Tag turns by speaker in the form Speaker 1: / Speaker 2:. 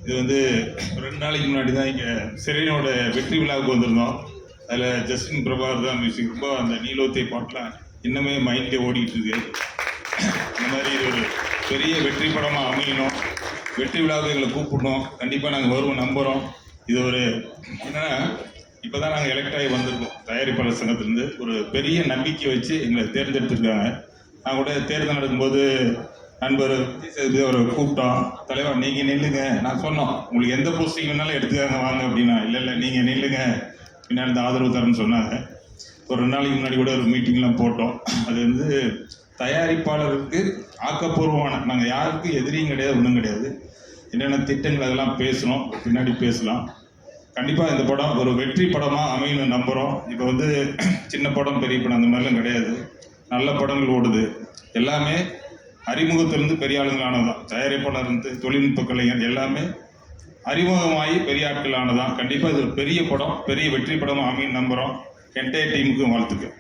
Speaker 1: இது வந்து 2 நாளைக்கு முன்னாடி தான் இங்கே செரீனோட வெற்றி விழாவுக்கு வந்திருந்தோம். அதில் ஜஸ்டின் பிரபாகர் தான் மியூசிக். ரொம்ப அந்த நீலோத்தை பாட்டெலாம் இன்னுமே மைண்ட்லேயே ஓடிட்டு இருக்கு. இந்த மாதிரி இது ஒரு பெரிய வெற்றி படமாக அமையணும். வெற்றி விழாவுக்கு எங்களை கூப்பிடணும். கண்டிப்பாக நாங்கள் வருவோம், நம்புகிறோம். இது ஒரு என்னென்னா, இப்போ தான் நாங்கள் எலெக்ட் ஆகி வந்திருக்கோம். தயாரிப்பாளர் சங்கத்திலேருந்து ஒரு பெரிய நம்பிக்கை வச்சு எங்களை தேர்ந்தெடுத்துருக்காங்க. நான் கூட தேர்தல் நடக்கும்போது நண்பர் அவரை கூப்பிட்டோம். தலைவர் நீங்கள் நில்லுங்க. நான் சொன்னோம், உங்களுக்கு எந்த போஸ்டிங் வேணாலும் எடுத்துக்காங்க வாங்க அப்படின்னா. இல்லை நீங்கள் நில்லுங்க, பின்னாடி இந்த ஆதரவு தரேன்னு சொன்னாங்க. ஒரு 2 நாளைக்கு முன்னாடி கூட ஒரு மீட்டிங்லாம் போட்டோம். அது வந்து தயாரிப்பாளருக்கு ஆக்கப்பூர்வமான, நாங்கள் யாருக்கும் எதிரியும் கிடையாது, ஒன்றும் கிடையாது. என்னென்ன திட்டங்கள் அதெல்லாம் பேசணும், பின்னாடி பேசலாம். கண்டிப்பாக இந்த படம் ஒரு வெற்றி படமாக அமையணும் நம்புகிறோம். இப்போ வந்து சின்ன படம் பெரிய படம் அந்த மாதிரிலாம் கிடையாது. நல்ல படங்கள் ஓடுது. எல்லாமே அறிமுகத்திலிருந்து பெரிய ஆளுங்களானதான். தயாரிப்பாளர் இருந்து தொழில்நுட்ப கலைஞர் எல்லாமே அறிமுகமாகி பெரிய ஆட்கள் ஆனதான். கண்டிப்பாக இது ஒரு பெரிய படம், பெரிய வெற்றி படமாக அமையும் நம்புகிறோம். என்டையர் டீமுக்கும் வாழ்த்துக்கள்.